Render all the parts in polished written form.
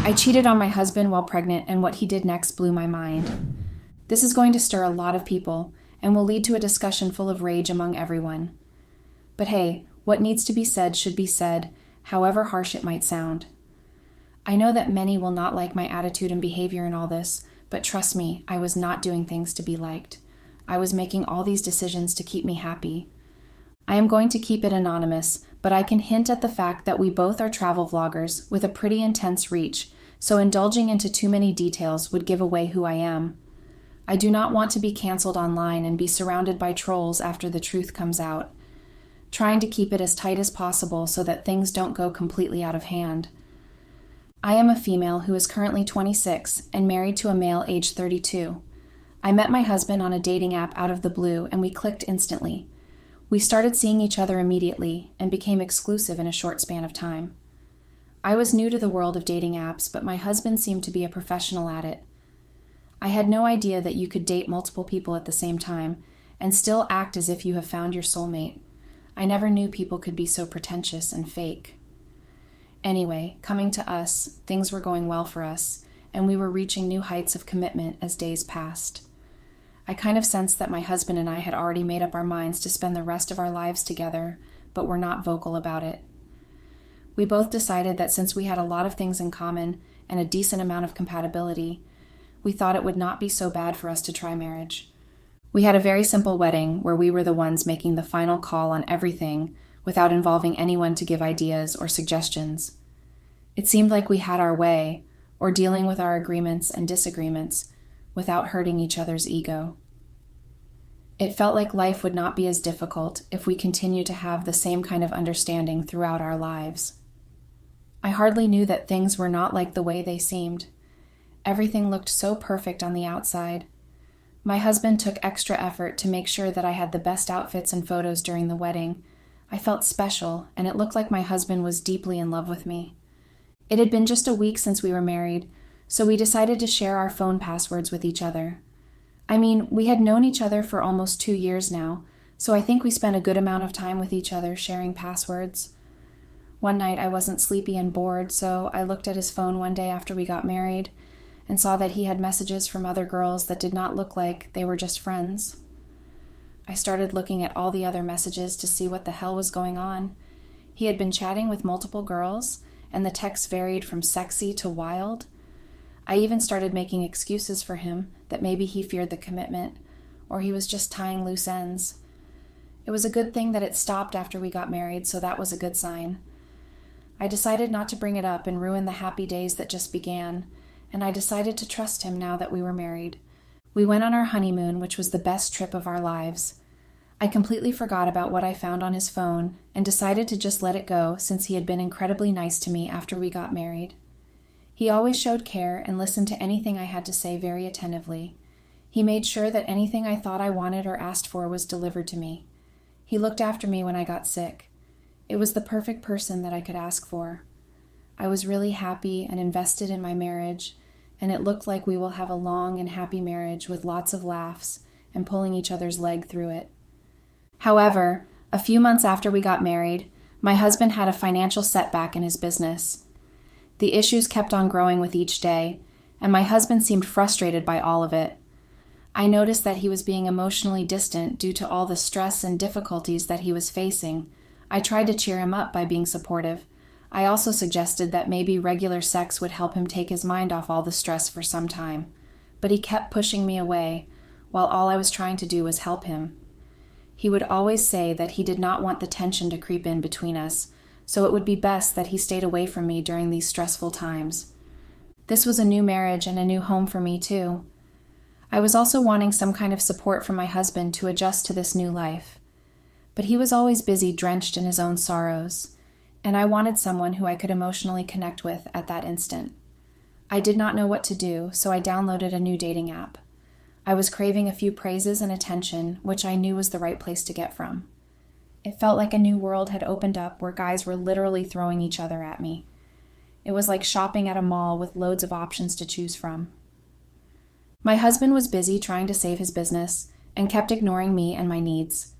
I cheated on my husband while pregnant, and what he did next blew my mind. This is going to stir a lot of people and will lead to a discussion full of rage among everyone. But hey, what needs to be said should be said, however harsh it might sound. I know that many will not like my attitude and behavior in all this, but trust me, I was not doing things to be liked. I was making all these decisions to keep me happy. I am going to keep it anonymous, but I can hint at the fact that we both are travel vloggers with a pretty intense reach, so indulging into too many details would give away who I am. I do not want to be canceled online and be surrounded by trolls after the truth comes out. Trying to keep it as tight as possible so that things don't go completely out of hand. I am a female who is currently 26 and married to a male aged 32. I met my husband on a dating app out of the blue and we clicked instantly. We started seeing each other immediately and became exclusive in a short span of time. I was new to the world of dating apps, but my husband seemed to be a professional at it. I had no idea that you could date multiple people at the same time and still act as if you have found your soulmate. I never knew people could be so pretentious and fake. Anyway, coming to us, things were going well for us, and we were reaching new heights of commitment as days passed. I kind of sensed that my husband and I had already made up our minds to spend the rest of our lives together, but were not vocal about it. We both decided that since we had a lot of things in common and a decent amount of compatibility, we thought it would not be so bad for us to try marriage. We had a very simple wedding where we were the ones making the final call on everything without involving anyone to give ideas or suggestions. It seemed like we had our way, or dealing with our agreements and disagreements without hurting each other's ego. It felt like life would not be as difficult if we continued to have the same kind of understanding throughout our lives. I hardly knew that things were not like the way they seemed. Everything looked so perfect on the outside. My husband took extra effort to make sure that I had the best outfits and photos during the wedding. I felt special, and it looked like my husband was deeply in love with me. It had been just a week since we were married, so we decided to share our phone passwords with each other. I mean, we had known each other for almost 2 years now, so I think we spent a good amount of time with each other sharing passwords. One night I wasn't sleepy and bored, so I looked at his phone one day after we got married and saw that he had messages from other girls that did not look like they were just friends. I started looking at all the other messages to see what the hell was going on. He had been chatting with multiple girls, and the texts varied from sexy to wild. I even started making excuses for him that maybe he feared the commitment, or he was just tying loose ends. It was a good thing that it stopped after we got married, so that was a good sign. I decided not to bring it up and ruin the happy days that just began, and I decided to trust him now that we were married. We went on our honeymoon, which was the best trip of our lives. I completely forgot about what I found on his phone and decided to just let it go since he had been incredibly nice to me after we got married. He always showed care and listened to anything I had to say very attentively. He made sure that anything I thought I wanted or asked for was delivered to me. He looked after me when I got sick. It was the perfect person that I could ask for. I was really happy and invested in my marriage, and it looked like we will have a long and happy marriage with lots of laughs and pulling each other's leg through it. However, a few months after we got married, my husband had a financial setback in his business. The issues kept on growing with each day, and my husband seemed frustrated by all of it. I noticed that he was being emotionally distant due to all the stress and difficulties that he was facing. I tried to cheer him up by being supportive. I also suggested that maybe regular sex would help him take his mind off all the stress for some time, but he kept pushing me away, while all I was trying to do was help him. He would always say that he did not want the tension to creep in between us, so it would be best that he stayed away from me during these stressful times. This was a new marriage and a new home for me, too. I was also wanting some kind of support from my husband to adjust to this new life. But he was always busy, drenched in his own sorrows, and I wanted someone who I could emotionally connect with at that instant. I did not know what to do, so I downloaded a new dating app. I was craving a few praises and attention, which I knew was the right place to get from. It felt like a new world had opened up where guys were literally throwing each other at me. It was like shopping at a mall with loads of options to choose from. My husband was busy trying to save his business and kept ignoring me and my needs.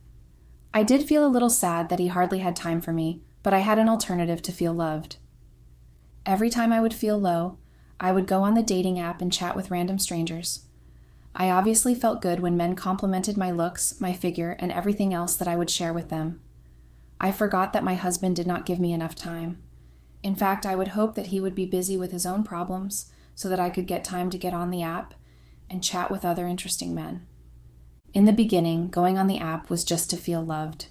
I did feel a little sad that he hardly had time for me, but I had an alternative to feel loved. Every time I would feel low, I would go on the dating app and chat with random strangers. I obviously felt good when men complimented my looks, my figure, and everything else that I would share with them. I forgot that my husband did not give me enough time. In fact, I would hope that he would be busy with his own problems so that I could get time to get on the app and chat with other interesting men. In the beginning, going on the app was just to feel loved.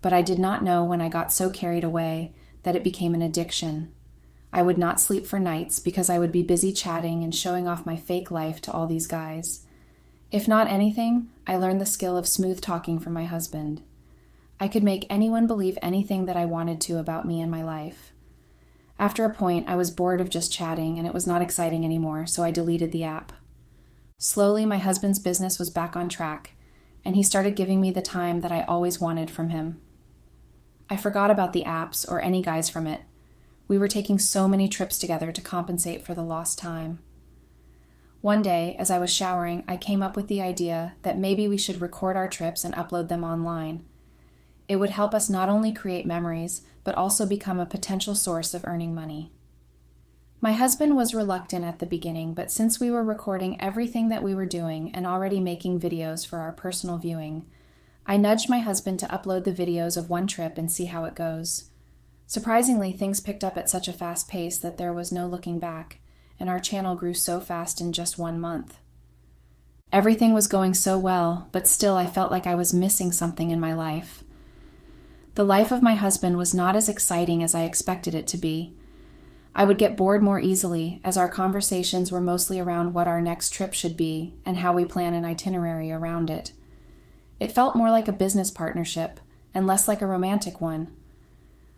But I did not know when I got so carried away that it became an addiction. I would not sleep for nights because I would be busy chatting and showing off my fake life to all these guys. If not anything, I learned the skill of smooth talking from my husband. I could make anyone believe anything that I wanted to about me and my life. After a point, I was bored of just chatting and it was not exciting anymore, so I deleted the app. Slowly, my husband's business was back on track, and he started giving me the time that I always wanted from him. I forgot about the apps or any guys from it. We were taking so many trips together to compensate for the lost time. One day, as I was showering, I came up with the idea that maybe we should record our trips and upload them online. It would help us not only create memories, but also become a potential source of earning money. My husband was reluctant at the beginning, but since we were recording everything that we were doing and already making videos for our personal viewing, I nudged my husband to upload the videos of one trip and see how it goes. Surprisingly, things picked up at such a fast pace that there was no looking back, and our channel grew so fast in just 1 month. Everything was going so well, but still I felt like I was missing something in my life. The life of my husband was not as exciting as I expected it to be. I would get bored more easily, as our conversations were mostly around what our next trip should be and how we plan an itinerary around it. It felt more like a business partnership and less like a romantic one.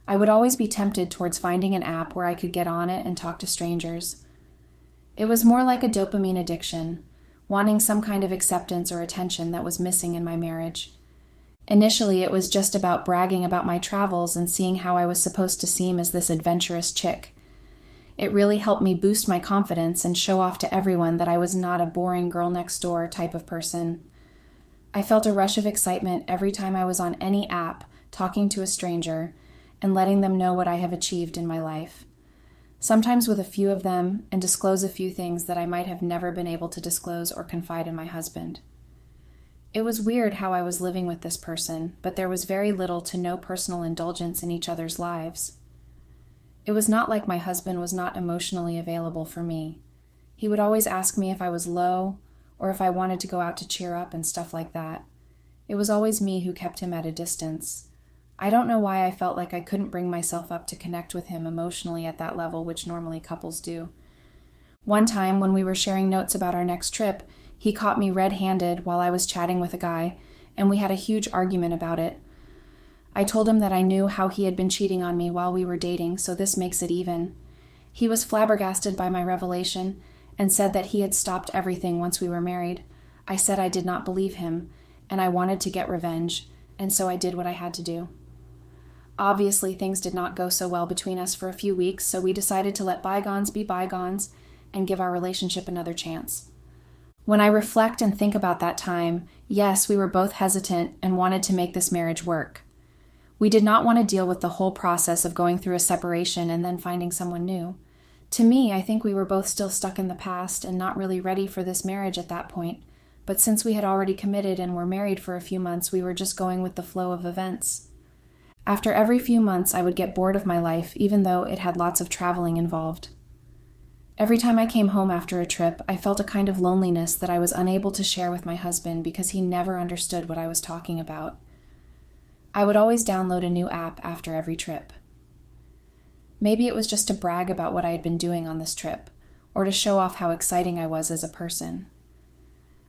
I would always be tempted towards finding an app where I could get on it and talk to strangers. It was more like a dopamine addiction, wanting some kind of acceptance or attention that was missing in my marriage. Initially, it was just about bragging about my travels and seeing how I was supposed to seem as this adventurous chick. It really helped me boost my confidence and show off to everyone that I was not a boring girl next door type of person. I felt a rush of excitement every time I was on any app talking to a stranger and letting them know what I have achieved in my life. Sometimes with a few of them, and disclose a few things that I might have never been able to disclose or confide in my husband. It was weird how I was living with this person, but there was very little to no personal indulgence in each other's lives. It was not like my husband was not emotionally available for me. He would always ask me if I was low or if I wanted to go out to cheer up and stuff like that. It was always me who kept him at a distance. I don't know why I felt like I couldn't bring myself up to connect with him emotionally at that level, which normally couples do. One time, when we were sharing notes about our next trip, he caught me red-handed while I was chatting with a guy, and we had a huge argument about it. I told him that I knew how he had been cheating on me while we were dating, so this makes it even. He was flabbergasted by my revelation and said that he had stopped everything once we were married. I said I did not believe him, and I wanted to get revenge, and so I did what I had to do. Obviously, things did not go so well between us for a few weeks, so we decided to let bygones be bygones and give our relationship another chance. When I reflect and think about that time, yes, we were both hesitant and wanted to make this marriage work. We did not want to deal with the whole process of going through a separation and then finding someone new. To me, I think we were both still stuck in the past and not really ready for this marriage at that point, but since we had already committed and were married for a few months, we were just going with the flow of events. After every few months, I would get bored of my life, even though it had lots of traveling involved. Every time I came home after a trip, I felt a kind of loneliness that I was unable to share with my husband because he never understood what I was talking about. I would always download a new app after every trip. Maybe it was just to brag about what I had been doing on this trip, or to show off how exciting I was as a person.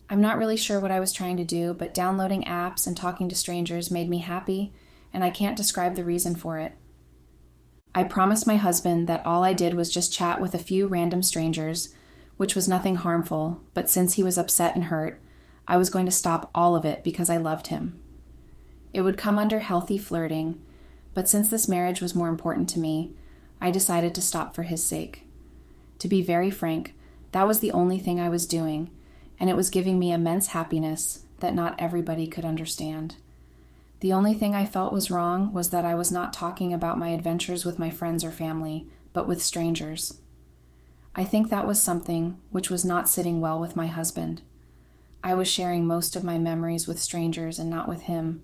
I'm not really sure what I was trying to do, but downloading apps and talking to strangers made me happy, and I can't describe the reason for it. I promised my husband that all I did was just chat with a few random strangers, which was nothing harmful, but since he was upset and hurt, I was going to stop all of it because I loved him. It would come under healthy flirting, but since this marriage was more important to me, I decided to stop for his sake. To be very frank, that was the only thing I was doing, and it was giving me immense happiness that not everybody could understand. The only thing I felt was wrong was that I was not talking about my adventures with my friends or family, but with strangers. I think that was something which was not sitting well with my husband. I was sharing most of my memories with strangers and not with him.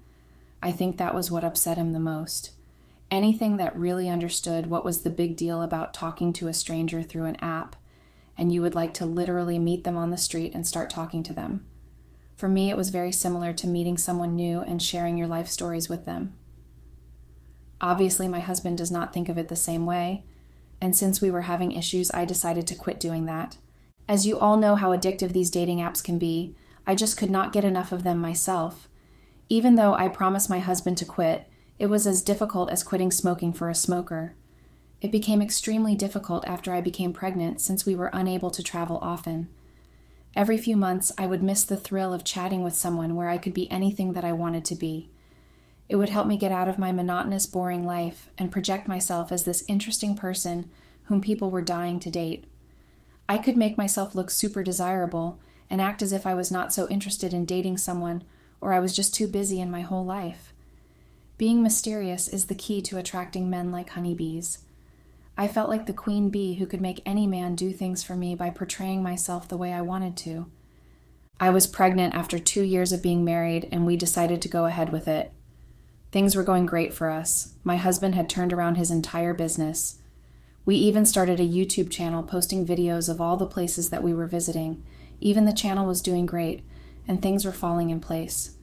I think that was what upset him the most. Anything that really understood what was the big deal about talking to a stranger through an app, and you would like to literally meet them on the street and start talking to them. For me, it was very similar to meeting someone new and sharing your life stories with them. Obviously, my husband does not think of it the same way, and since we were having issues, I decided to quit doing that. As you all know how addictive these dating apps can be, I just could not get enough of them myself. Even though I promised my husband to quit, it was as difficult as quitting smoking for a smoker. It became extremely difficult after I became pregnant since we were unable to travel often. Every few months, I would miss the thrill of chatting with someone where I could be anything that I wanted to be. It would help me get out of my monotonous, boring life and project myself as this interesting person whom people were dying to date. I could make myself look super desirable and act as if I was not so interested in dating someone, or I was just too busy in my whole life. Being mysterious is the key to attracting men like honeybees. I felt like the queen bee who could make any man do things for me by portraying myself the way I wanted to. I was pregnant after 2 years of being married, and we decided to go ahead with it. Things were going great for us. My husband had turned around his entire business. We even started a YouTube channel posting videos of all the places that we were visiting. Even the channel was doing great, and things were falling in place.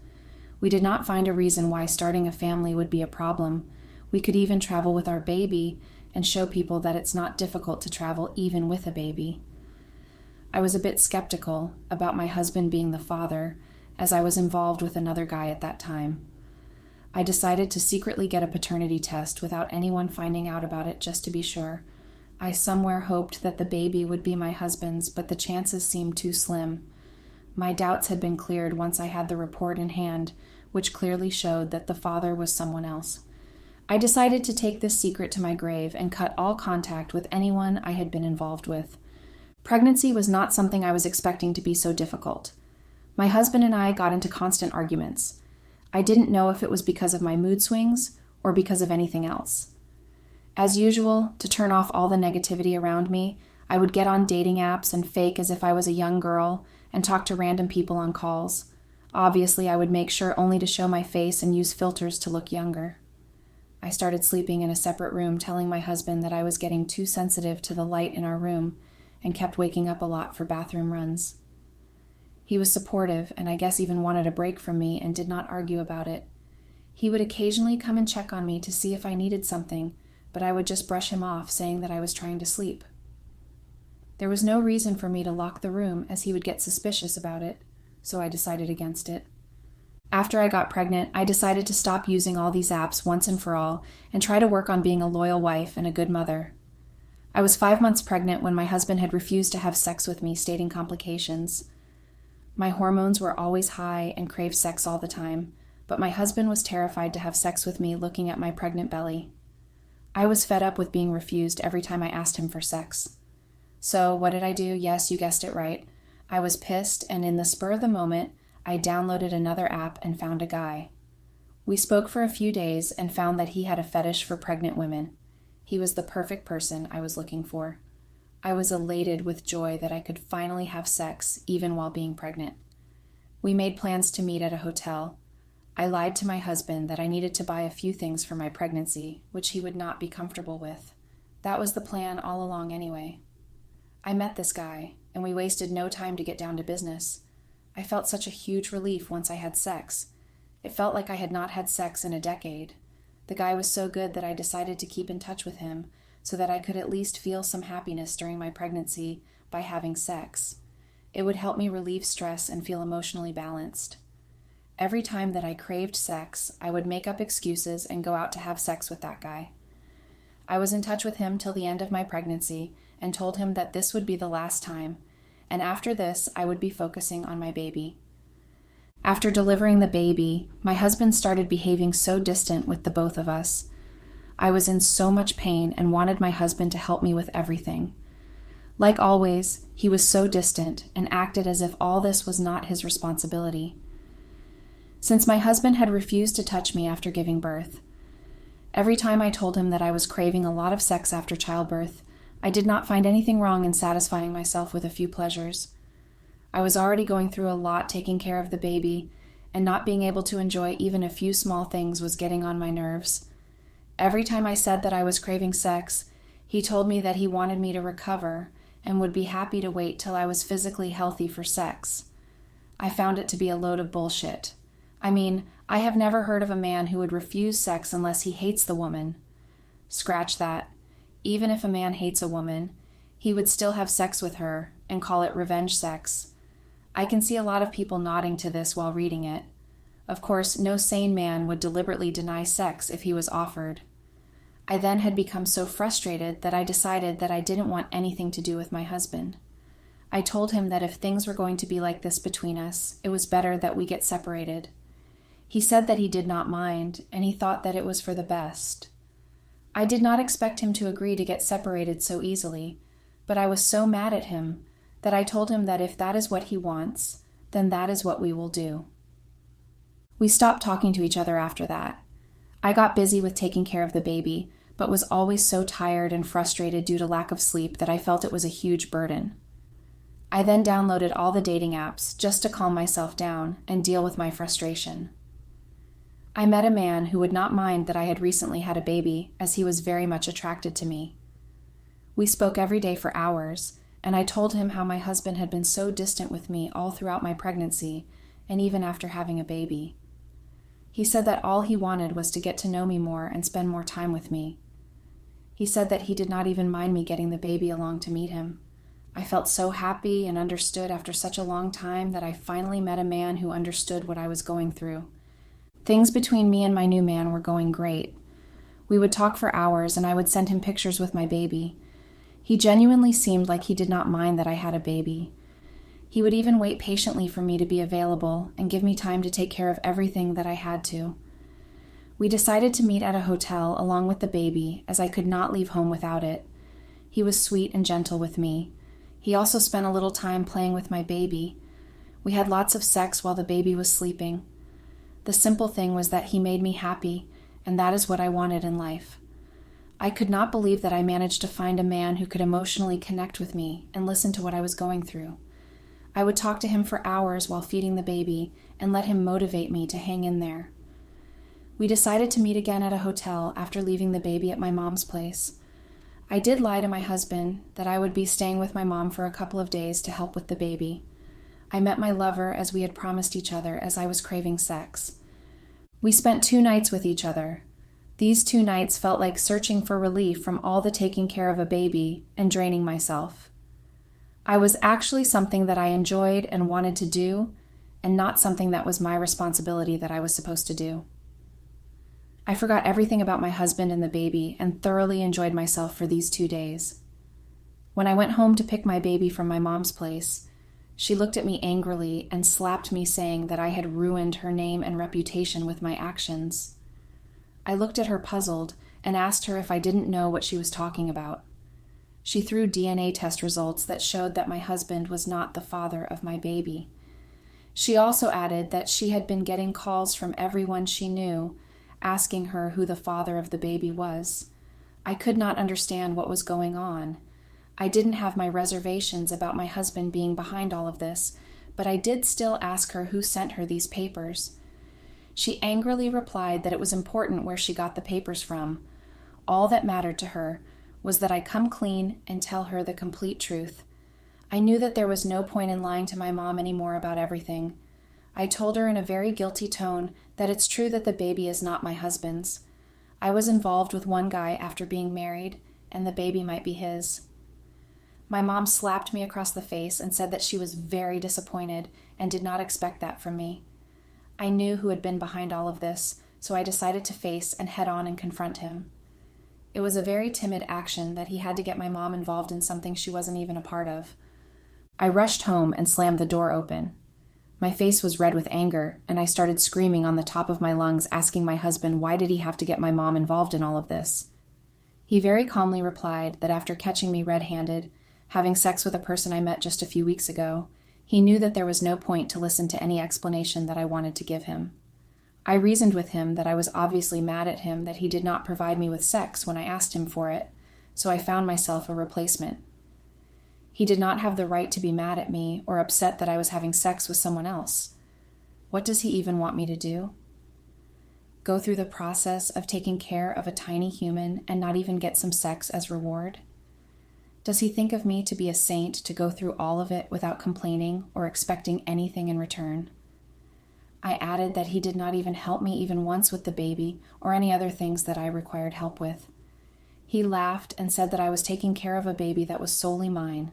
We did not find a reason why starting a family would be a problem. We could even travel with our baby and show people that it's not difficult to travel even with a baby. I was a bit skeptical about my husband being the father, as I was involved with another guy at that time. I decided to secretly get a paternity test without anyone finding out about it just to be sure. I somewhere hoped that the baby would be my husband's, but the chances seemed too slim. My doubts had been cleared once I had the report in hand, which clearly showed that the father was someone else. I decided to take this secret to my grave and cut all contact with anyone I had been involved with. Pregnancy was not something I was expecting to be so difficult. My husband and I got into constant arguments. I didn't know if it was because of my mood swings or because of anything else. As usual, to turn off all the negativity around me, I would get on dating apps and fake as if I was a young girl and talk to random people on calls. Obviously, I would make sure only to show my face and use filters to look younger. I started sleeping in a separate room, telling my husband that I was getting too sensitive to the light in our room and kept waking up a lot for bathroom runs. He was supportive and I guess even wanted a break from me and did not argue about it. He would occasionally come and check on me to see if I needed something, but I would just brush him off, saying that I was trying to sleep. There was no reason for me to lock the room, as he would get suspicious about it, so I decided against it. After I got pregnant, I decided to stop using all these apps once and for all and try to work on being a loyal wife and a good mother. I was 5 months pregnant when my husband had refused to have sex with me, stating complications. My hormones were always high and craved sex all the time, but my husband was terrified to have sex with me looking at my pregnant belly. I was fed up with being refused every time I asked him for sex. So what did I do? Yes, you guessed it right. I was pissed, and in the spur of the moment, I downloaded another app and found a guy. We spoke for a few days and found that he had a fetish for pregnant women. He was the perfect person I was looking for. I was elated with joy that I could finally have sex, even while being pregnant. We made plans to meet at a hotel. I lied to my husband that I needed to buy a few things for my pregnancy, which he would not be comfortable with. That was the plan all along anyway. I met this guy, and we wasted no time to get down to business. I felt such a huge relief once I had sex. It felt like I had not had sex in a decade. The guy was so good that I decided to keep in touch with him so that I could at least feel some happiness during my pregnancy by having sex. It would help me relieve stress and feel emotionally balanced. Every time that I craved sex, I would make up excuses and go out to have sex with that guy. I was in touch with him till the end of my pregnancy and told him that this would be the last time, and after this, I would be focusing on my baby. After delivering the baby, my husband started behaving so distant with the both of us. I was in so much pain and wanted my husband to help me with everything. Like always, he was so distant and acted as if all this was not his responsibility. Since my husband had refused to touch me after giving birth, every time I told him that I was craving a lot of sex after childbirth, I did not find anything wrong in satisfying myself with a few pleasures. I was already going through a lot taking care of the baby, and not being able to enjoy even a few small things was getting on my nerves. Every time I said that I was craving sex, he told me that he wanted me to recover and would be happy to wait till I was physically healthy for sex. I found it to be a load of bullshit. I mean, I have never heard of a man who would refuse sex unless he hates the woman. Scratch that. Even if a man hates a woman, he would still have sex with her and call it revenge sex. I can see a lot of people nodding to this while reading it. Of course, no sane man would deliberately deny sex if he was offered. I then had become so frustrated that I decided that I didn't want anything to do with my husband. I told him that if things were going to be like this between us, it was better that we get separated. He said that he did not mind, and he thought that it was for the best. I did not expect him to agree to get separated so easily, but I was so mad at him that I told him that if that is what he wants, then that is what we will do. We stopped talking to each other after that. I got busy with taking care of the baby, but was always so tired and frustrated due to lack of sleep that I felt it was a huge burden. I then downloaded all the dating apps just to calm myself down and deal with my frustration. I met a man who would not mind that I had recently had a baby, as he was very much attracted to me. We spoke every day for hours, and I told him how my husband had been so distant with me all throughout my pregnancy, and even after having a baby. He said that all he wanted was to get to know me more and spend more time with me. He said that he did not even mind me getting the baby along to meet him. I felt so happy and understood after such a long time that I finally met a man who understood what I was going through. Things between me and my new man were going great. We would talk for hours, and I would send him pictures with my baby. He genuinely seemed like he did not mind that I had a baby. He would even wait patiently for me to be available and give me time to take care of everything that I had to. We decided to meet at a hotel along with the baby, as I could not leave home without it. He was sweet and gentle with me. He also spent a little time playing with my baby. We had lots of sex while the baby was sleeping. The simple thing was that he made me happy, and that is what I wanted in life. I could not believe that I managed to find a man who could emotionally connect with me and listen to what I was going through. I would talk to him for hours while feeding the baby and let him motivate me to hang in there. We decided to meet again at a hotel after leaving the baby at my mom's place. I did lie to my husband that I would be staying with my mom for a couple of days to help with the baby. I met my lover as we had promised each other, as I was craving sex. We spent 2 nights with each other. These 2 nights felt like searching for relief from all the taking care of a baby and draining myself. I was actually something that I enjoyed and wanted to do, and not something that was my responsibility that I was supposed to do. I forgot everything about my husband and the baby and thoroughly enjoyed myself for these 2 days. When I went home to pick my baby from my mom's place, she looked at me angrily and slapped me, saying that I had ruined her name and reputation with my actions. I looked at her puzzled and asked her if I didn't know what she was talking about. She threw DNA test results that showed that my husband was not the father of my baby. She also added that she had been getting calls from everyone she knew, asking her who the father of the baby was. I could not understand what was going on. I didn't have my reservations about my husband being behind all of this, but I did still ask her who sent her these papers. She angrily replied that it was important where she got the papers from. All that mattered to her was that I come clean and tell her the complete truth. I knew that there was no point in lying to my mom anymore about everything. I told her in a very guilty tone that it's true that the baby is not my husband's. I was involved with one guy after being married, and the baby might be his. My mom slapped me across the face and said that she was very disappointed and did not expect that from me. I knew who had been behind all of this, so I decided to face and head on and confront him. It was a very timid action that he had to get my mom involved in something she wasn't even a part of. I rushed home and slammed the door open. My face was red with anger, and I started screaming on the top of my lungs, asking my husband why did he have to get my mom involved in all of this. He very calmly replied that after catching me red-handed, having sex with a person I met just a few weeks ago, he knew that there was no point to listen to any explanation that I wanted to give him. I reasoned with him that I was obviously mad at him that he did not provide me with sex when I asked him for it, so I found myself a replacement. He did not have the right to be mad at me or upset that I was having sex with someone else. What does he even want me to do? Go through the process of taking care of a tiny human and not even get some sex as reward? Does he think of me to be a saint to go through all of it without complaining or expecting anything in return? I added that he did not even help me even once with the baby or any other things that I required help with. He laughed and said that I was taking care of a baby that was solely mine.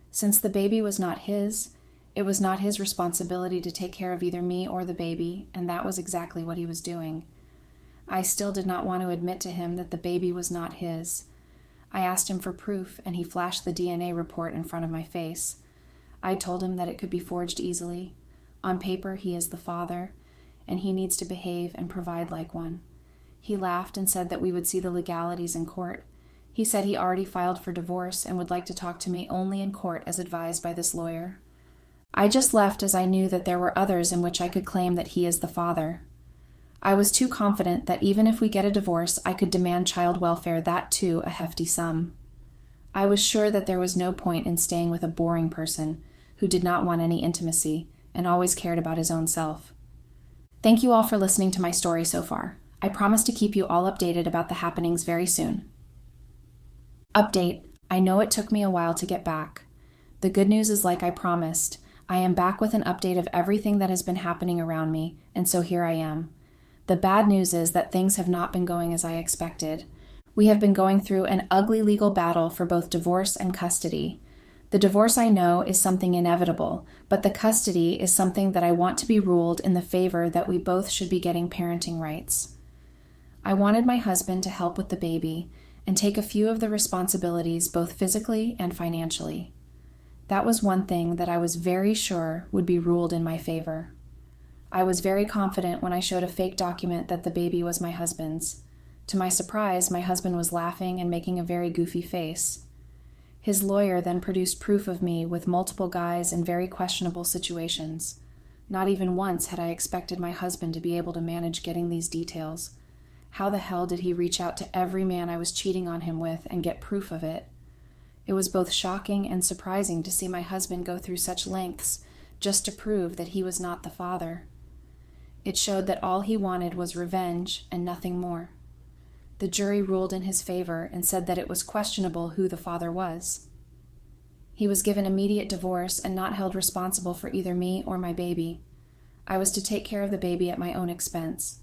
Since the baby was not his, it was not his responsibility to take care of either me or the baby, and that was exactly what he was doing. I still did not want to admit to him that the baby was not his. I asked him for proof, and he flashed the DNA report in front of my face. I told him that it could be forged easily. On paper, he is the father, and he needs to behave and provide like one. He laughed and said that we would see the legalities in court. He said he already filed for divorce and would like to talk to me only in court as advised by this lawyer. I just left as I knew that there were others in which I could claim that he is the father. I was too confident that even if we get a divorce, I could demand child welfare, that too a hefty sum. I was sure that there was no point in staying with a boring person who did not want any intimacy and always cared about his own self. Thank you all for listening to my story so far. I promise to keep you all updated about the happenings very soon. Update: I know it took me a while to get back. The good news is, like I promised, I am back with an update of everything that has been happening around me, and so here I am. The bad news is that things have not been going as I expected. We have been going through an ugly legal battle for both divorce and custody. The divorce, I know, is something inevitable, but the custody is something that I want to be ruled in the favor that we both should be getting parenting rights. I wanted my husband to help with the baby and take a few of the responsibilities both physically and financially. That was one thing that I was very sure would be ruled in my favor. I was very confident when I showed a fake document that the baby was my husband's. To my surprise, my husband was laughing and making a very goofy face. His lawyer then produced proof of me with multiple guys in very questionable situations. Not even once had I expected my husband to be able to manage getting these details. How the hell did he reach out to every man I was cheating on him with and get proof of it? It was both shocking and surprising to see my husband go through such lengths just to prove that he was not the father. It showed that all he wanted was revenge and nothing more. The jury ruled in his favor and said that it was questionable who the father was. He was given immediate divorce and not held responsible for either me or my baby. I was to take care of the baby at my own expense.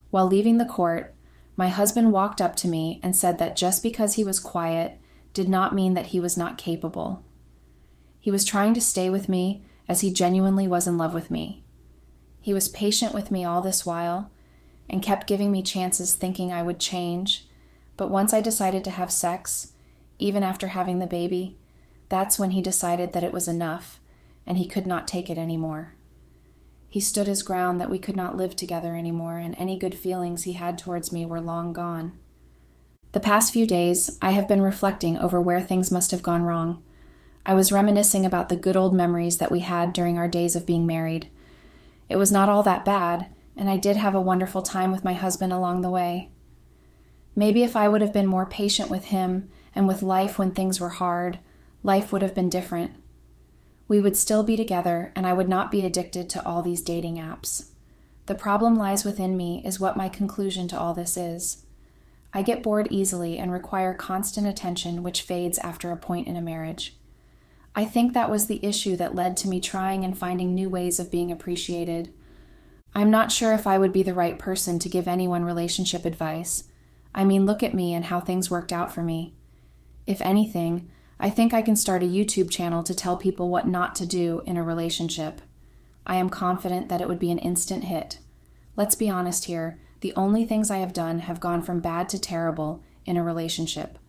While leaving the court, my husband walked up to me and said that just because he was quiet did not mean that he was not capable. He was trying to stay with me as he genuinely was in love with me. He was patient with me all this while and kept giving me chances thinking I would change, but once I decided to have sex, even after having the baby, that's when he decided that it was enough and he could not take it anymore. He stood his ground that we could not live together anymore, and any good feelings he had towards me were long gone. The past few days, I have been reflecting over where things must have gone wrong. I was reminiscing about the good old memories that we had during our days of being married. It was not all that bad, and I did have a wonderful time with my husband along the way. Maybe if I would have been more patient with him and with life when things were hard, life would have been different. We would still be together, and I would not be addicted to all these dating apps. The problem lies within me is what my conclusion to all this is. I get bored easily and require constant attention, which fades after a point in a marriage. I think that was the issue that led to me trying and finding new ways of being appreciated. I'm not sure if I would be the right person to give anyone relationship advice. I mean, look at me and how things worked out for me. If anything, I think I can start a YouTube channel to tell people what not to do in a relationship. I am confident that it would be an instant hit. Let's be honest here, the only things I have done have gone from bad to terrible in a relationship.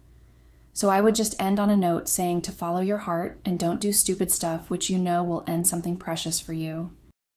So I would just end on a note saying to follow your heart and don't do stupid stuff which you know will end something precious for you.